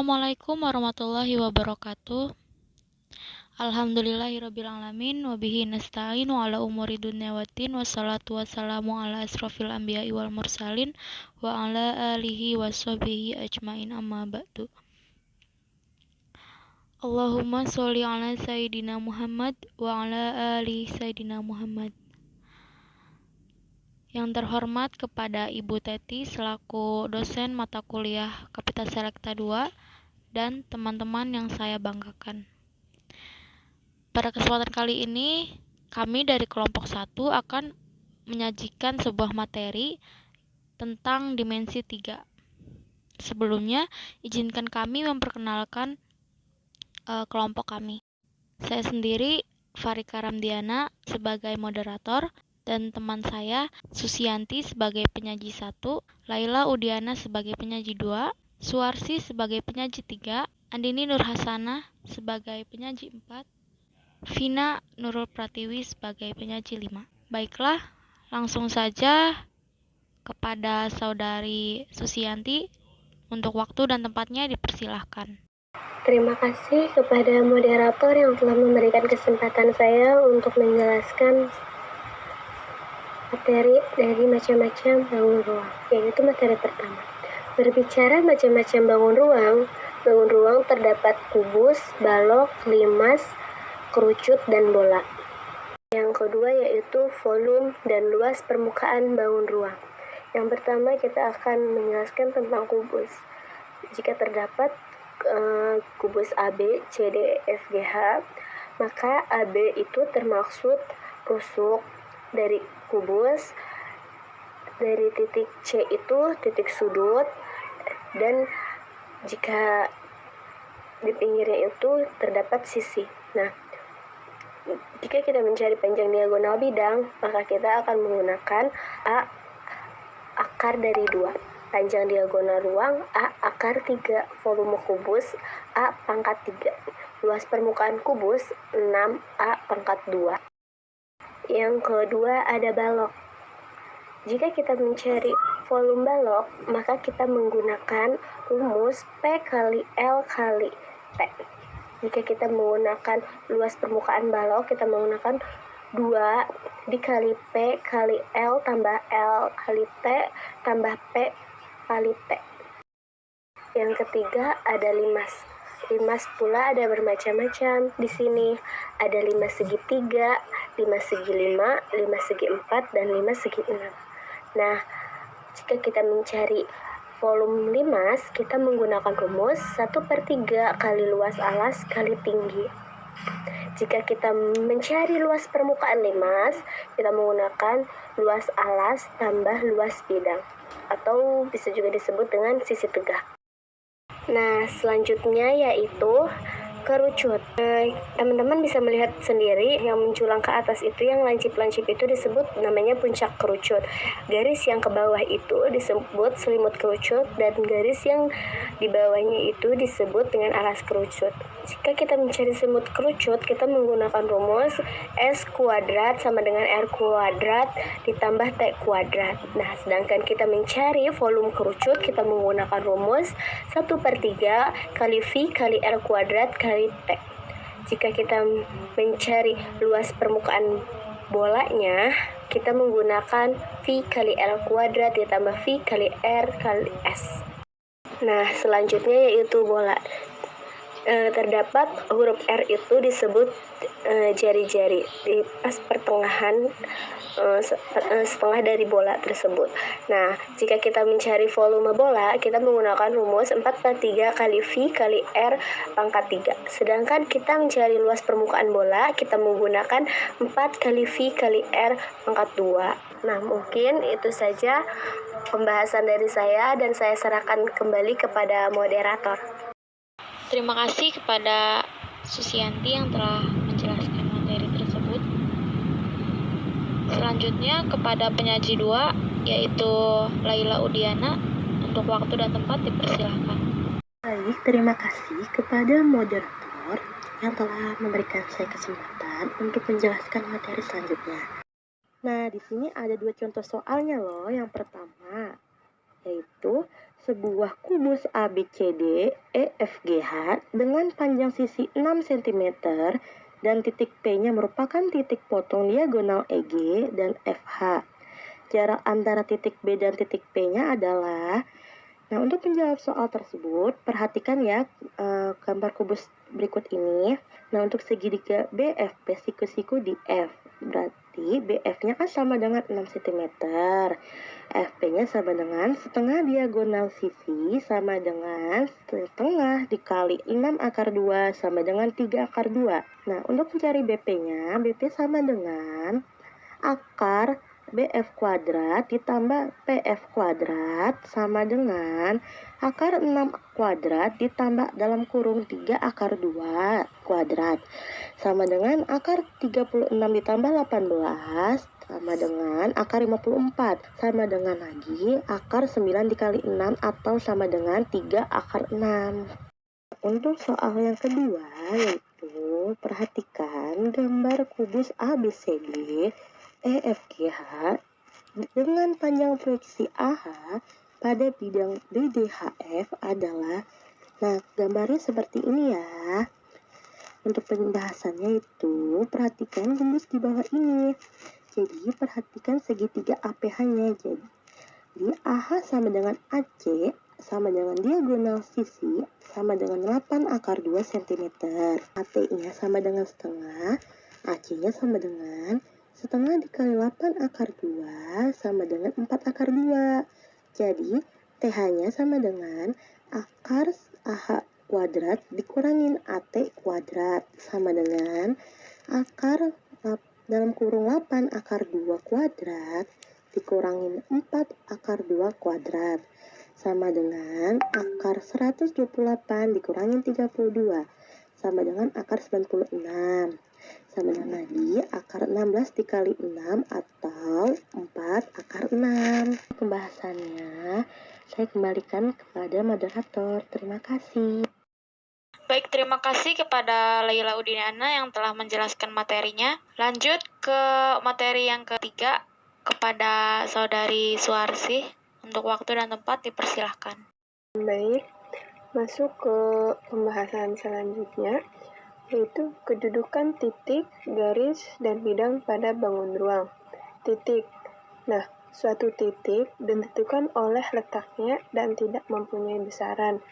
Assalamualaikum warahmatullahi wabarakatuh. Alhamdulillahirrabbilalamin. Wabihi nasta'inu ala umuri dunya waddin. Wassalatu wassalamu ala asrofil anbiya'i wal mursalin. Wa ala alihi wa sahbihi ajmain amma ba'du. Allahumma sholli ala Sayyidina Muhammad wa ala ali Sayyidina Muhammad. Yang terhormat kepada Ibu Teti selaku dosen mata kuliah Kapita Selekta 2 dan teman-teman yang saya banggakan. Pada kesempatan kali ini, kami dari kelompok 1 akan menyajikan sebuah materi tentang dimensi 3. Sebelumnya, izinkan kami memperkenalkan kelompok kami. Saya sendiri, Farika Ramdiana, sebagai moderator, dan teman saya, Susianti sebagai penyaji 1, Laila Udiana sebagai penyaji 2, Suarsi sebagai penyaji 3, Andini Nurhasana sebagai penyaji 4, Vina Nurul Pratiwi sebagai penyaji 5. Baiklah, langsung saja kepada saudari Susianti untuk waktu dan tempatnya dipersilahkan. Terima kasih kepada moderator yang telah memberikan kesempatan saya untuk menjelaskan materi dari macam-macam bangun ruang, yaitu materi pertama. Berbicara macam-macam bangun ruang terdapat kubus, balok, limas, kerucut, dan bola. Yang kedua yaitu volume dan luas permukaan bangun ruang. Yang pertama kita akan menjelaskan tentang kubus. Jika terdapat kubus AB, CD, F, G, H, maka AB itu termaksud rusuk dari kubus, dari titik C itu titik sudut, dan jika di pinggirnya itu terdapat sisi. Nah, jika kita mencari panjang diagonal bidang, maka kita akan menggunakan A akar dari 2. Panjang diagonal ruang A akar 3, volume kubus A pangkat 3, luas permukaan kubus 6 A pangkat 2. Yang kedua ada balok. Jika kita mencari volume balok, maka kita menggunakan rumus P kali L kali T. Jika kita menggunakan luas permukaan balok, kita menggunakan 2 dikali P kali L tambah L kali T tambah P kali T. Yang ketiga ada limas. Limas pula ada bermacam-macam. Di sini ada limas segi 3, limas segi 5, limas segi 4, dan limas segi 6. Nah, jika kita mencari volume limas, kita menggunakan rumus 1/3 kali luas alas kali tinggi. Jika kita mencari luas permukaan limas, kita menggunakan luas alas tambah luas bidang, atau bisa juga disebut dengan sisi tegak. Nah, selanjutnya yaitu kerucut. Teman-teman bisa melihat sendiri yang menjulang ke atas itu, yang lancip-lancip itu disebut namanya puncak kerucut. Garis yang ke bawah itu disebut selimut kerucut, dan garis yang di bawahnya itu disebut dengan alas kerucut. Jika kita mencari selimut kerucut, kita menggunakan rumus S kuadrat sama dengan R kuadrat ditambah T kuadrat. Nah, sedangkan kita mencari volume kerucut, kita menggunakan rumus 1/3 kali V kali R kuadrat kali T. Jika kita mencari luas permukaan bolanya, kita menggunakan V kali L kuadrat ditambah V kali R kali S. Nah, selanjutnya yaitu bola. Terdapat huruf R itu disebut jari-jari di pas pertengahan setengah dari bola tersebut. Nah, jika kita mencari volume bola, kita menggunakan rumus 4/3 kali V kali R pangkat 3. Sedangkan kita mencari luas permukaan bola, kita menggunakan 4 kali V kali R pangkat 2. Nah, mungkin itu saja pembahasan dari saya, dan saya serahkan kembali kepada moderator. Terima kasih kepada Susianti yang telah menjelaskan materi tersebut. Selanjutnya kepada penyaji 2, yaitu Laila Udiana, untuk waktu dan tempat dipersilahkan. Baik, terima kasih kepada moderator yang telah memberikan saya kesempatan untuk menjelaskan materi selanjutnya. Nah, di sini ada 2 contoh soalnya loh. Yang pertama yaitu sebuah kubus ABCD EFGH dengan panjang sisi 6 cm dan titik P-nya merupakan titik potong diagonal EG dan FH. Jarak antara titik B dan titik P-nya adalah. Nah, untuk menjawab soal tersebut, perhatikan ya gambar kubus berikut ini. Nah, untuk segitiga BFP siku-siku di F. Berarti BF-nya kan sama dengan 6 cm. FP-nya sama dengan setengah diagonal sisi sama dengan setengah dikali 6 akar 2 sama dengan 3 akar 2. Nah, untuk mencari BP-nya, BP sama dengan akar BF kuadrat ditambah PF kuadrat sama dengan akar 6 kuadrat ditambah dalam kurung 3 akar 2 kuadrat sama dengan akar 36 ditambah 18 sama dengan akar 54 sama dengan lagi akar 9 dikali 6 atau sama dengan 3 akar 6. Untuk soal yang kedua yaitu perhatikan gambar kubus ABCD EFGH dengan panjang proyeksi AH pada bidang BDHF adalah. Nah, gambarnya seperti ini ya. Untuk pembahasannya itu, perhatikan rumus di bawah ini. Jadi, perhatikan segitiga APH-nya. Jadi, AH sama dengan AC sama dengan diagonal sisi sama dengan 8 akar 2 cm. AT-nya sama dengan setengah, AC-nya sama dengan setengah dikali 8 akar 2 sama dengan 4 akar 2. Jadi, TH-nya sama dengan akar AH kuadrat dikurangin AT kuadrat sama dengan akar dalam kurung 8 akar 2 kuadrat dikurangin 4 akar 2 kuadrat sama dengan akar 128 dikurangin 32 sama dengan akar 96. Sama dengan lagi akar 16 dikali 6 atau 4 akar 6. Pembahasannya saya kembalikan kepada moderator. Terima kasih. Baik, terima kasih kepada Laila Udinana yang telah menjelaskan materinya. Lanjut ke materi yang ketiga kepada Saudari Suarsi. Untuk waktu dan tempat dipersilahkan. Baik, masuk ke pembahasan selanjutnya, yaitu kedudukan titik, garis, dan bidang pada bangun ruang. Titik. Nah, suatu titik ditentukan oleh letaknya dan tidak mempunyai besaran.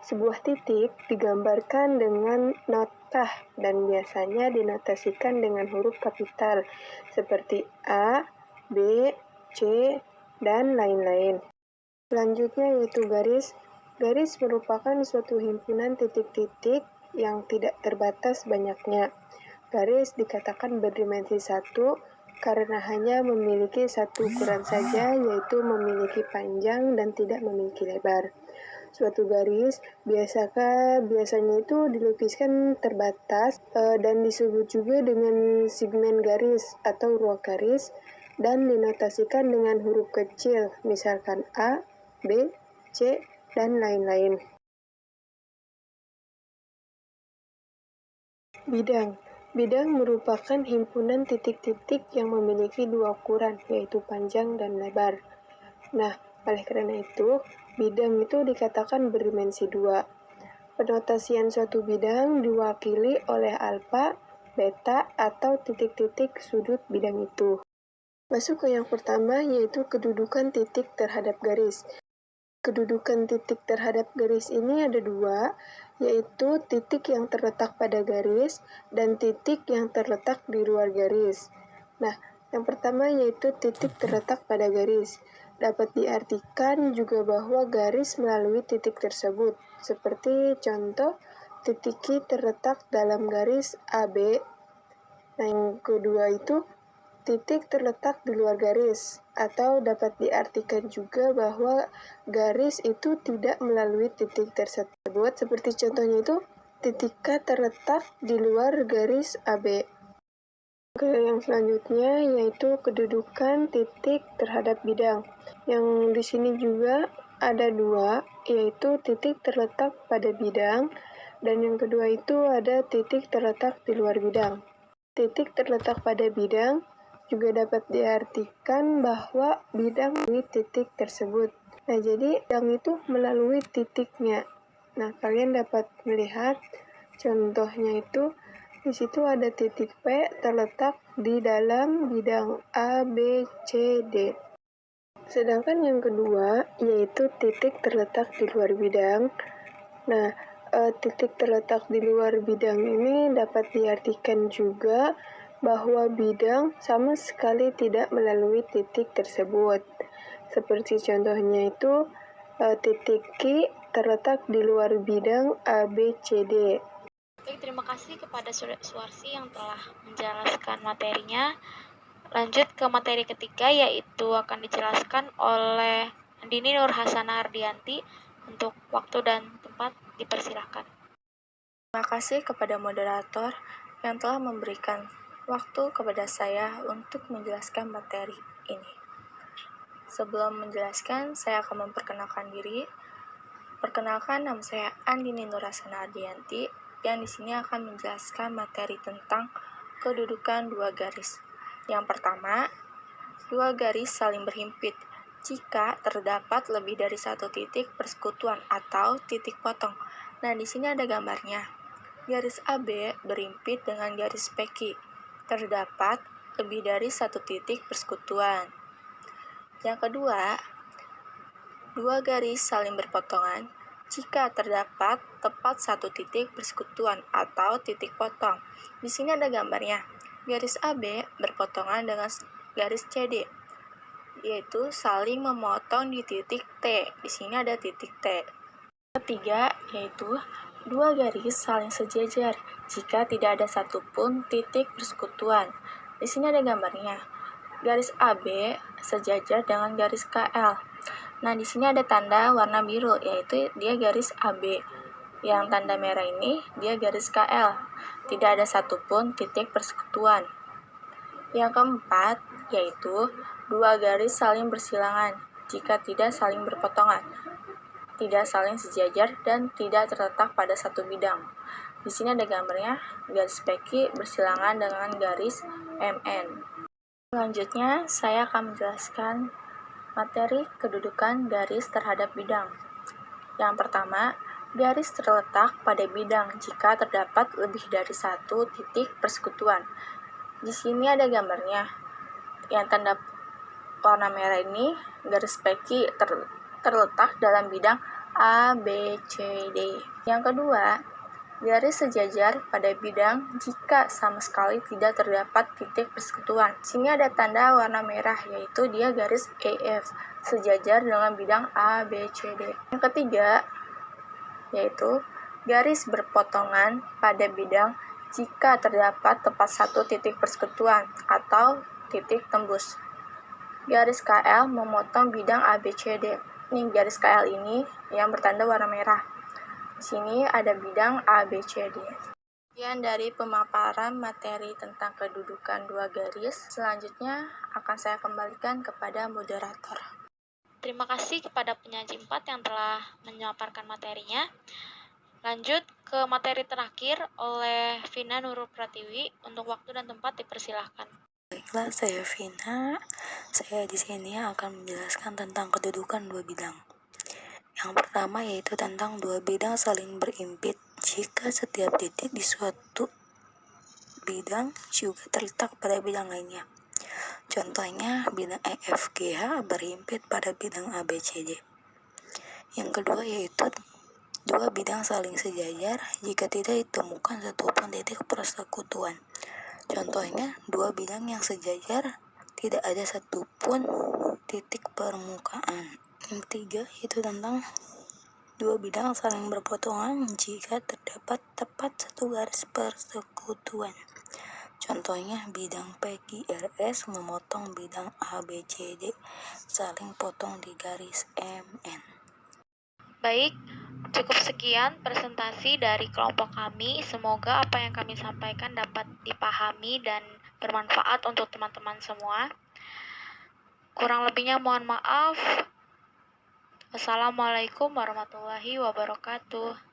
Sebuah titik digambarkan dengan notah dan biasanya dinotasikan dengan huruf kapital seperti A, B, C, dan lain-lain. Selanjutnya yaitu garis. Garis merupakan suatu himpunan titik-titik yang tidak terbatas banyaknya. Garis dikatakan berdimensi 1 karena hanya memiliki satu ukuran saja, yaitu memiliki panjang dan tidak memiliki lebar. Suatu garis biasanya itu dilukiskan terbatas dan disebut juga dengan segmen garis atau ruang garis dan dinotasikan dengan huruf kecil, misalkan A, B, C, dan lain-lain. Bidang. Bidang merupakan himpunan titik-titik yang memiliki dua ukuran, yaitu panjang dan lebar. Nah, oleh karena itu, bidang itu dikatakan berdimensi 2. Penotasian suatu bidang diwakili oleh alfa, beta, atau titik-titik sudut bidang itu. Masuk ke yang pertama, yaitu kedudukan titik terhadap garis. Kedudukan titik terhadap garis ini ada dua, yaitu titik yang terletak pada garis dan titik yang terletak di luar garis. Nah, yang pertama yaitu titik terletak pada garis. Dapat diartikan juga bahwa garis melalui titik tersebut, seperti contoh titik Q terletak dalam garis AB. Nah, yang kedua itu titik terletak di luar garis, atau dapat diartikan juga bahwa garis itu tidak melalui titik tersebut, seperti contohnya itu titik K terletak di luar garis AB. Yang selanjutnya yaitu kedudukan titik terhadap bidang. Yang di sini juga ada dua, yaitu titik terletak pada bidang, dan yang kedua itu ada titik terletak di luar bidang. Titik terletak pada bidang juga dapat diartikan bahwa bidang di titik tersebut. Nah, jadi yang itu melalui titiknya. Nah, kalian dapat melihat contohnya itu di situ ada titik P terletak di dalam bidang A, B, C, D. Sedangkan yang kedua yaitu titik terletak di luar bidang. Nah, titik terletak di luar bidang ini dapat diartikan juga bahwa bidang sama sekali tidak melalui titik tersebut. Seperti contohnya itu titik Q terletak di luar bidang A, B, C, D. Baik, terima kasih kepada Suarsi yang telah menjelaskan materinya. Lanjut ke materi ketiga, yaitu akan dijelaskan oleh Andini Nurhasana Ardianti. Untuk waktu dan tempat dipersilahkan. Terima kasih kepada moderator yang telah memberikan waktu kepada saya untuk menjelaskan materi ini. Sebelum menjelaskan, saya akan memperkenalkan diri. Perkenalkan, nama saya Andini Nurhasana Ardianti, yang di sini akan menjelaskan materi tentang kedudukan dua garis. Yang pertama, dua garis saling berhimpit jika terdapat lebih dari satu titik persekutuan atau titik potong. Nah, di sini ada gambarnya. Garis AB berhimpit dengan garis PQ. Terdapat lebih dari satu titik persekutuan. Yang kedua, dua garis saling berpotongan jika terdapat tepat satu titik persekutuan atau titik potong. Di sini ada gambarnya. Garis AB berpotongan dengan garis CD, yaitu saling memotong di titik T. Di sini ada titik T. Ketiga, yaitu dua garis saling sejajar jika tidak ada satupun titik persekutuan. Di sini ada gambarnya. Garis AB sejajar dengan garis KL. Nah, di sini ada tanda warna biru, yaitu dia garis AB. Yang tanda merah ini, dia garis KL. Tidak ada satupun titik persekutuan. Yang keempat, yaitu dua garis saling bersilangan jika tidak saling berpotongan, tidak saling sejajar, dan tidak terletak pada satu bidang. Di sini ada gambarnya, garis PQ bersilangan dengan garis MN. Selanjutnya, saya akan menjelaskan materi kedudukan garis terhadap bidang. Yang pertama, garis terletak pada bidang jika terdapat lebih dari satu titik persekutuan. Di sini ada gambarnya. Yang tanda warna merah ini, garis PQ terletak dalam bidang A, B, C, D. Yang kedua, garis sejajar pada bidang jika sama sekali tidak terdapat titik persekutuan. Di sini ada tanda warna merah, yaitu dia garis EF, sejajar dengan bidang A, B, C, D. Yang ketiga, yaitu garis berpotongan pada bidang jika terdapat tepat satu titik persekutuan atau titik tembus. Garis KL memotong bidang ABCD. Ini garis KL ini yang bertanda warna merah. Di sini ada bidang ABCD. Sekian dari pemaparan materi tentang kedudukan dua garis. Selanjutnya akan saya kembalikan kepada moderator. Terima kasih kepada penyaji 4 yang telah memaparkan materinya. Lanjut ke materi terakhir oleh Vina Nurul Pratiwi. Untuk waktu dan tempat dipersilahkan. Baiklah, saya Vina. Saya di sini akan menjelaskan tentang kedudukan dua bidang. Yang pertama yaitu tentang dua bidang saling berimpit jika setiap titik di suatu bidang juga terletak pada bidang lainnya. Contohnya, bidang EFGH berhimpit pada bidang ABCD. Yang kedua yaitu dua bidang saling sejajar jika tidak ditemukan satupun titik persekutuan. Contohnya, dua bidang yang sejajar tidak ada satupun titik permukaan. Yang ketiga itu tentang dua bidang saling berpotongan jika terdapat tepat satu garis persekutuan. Contohnya, bidang PQRS memotong bidang ABCD saling potong di garis MN. Baik, cukup sekian presentasi dari kelompok kami. Semoga apa yang kami sampaikan dapat dipahami dan bermanfaat untuk teman-teman semua. Kurang lebihnya mohon maaf. Wassalamualaikum warahmatullahi wabarakatuh.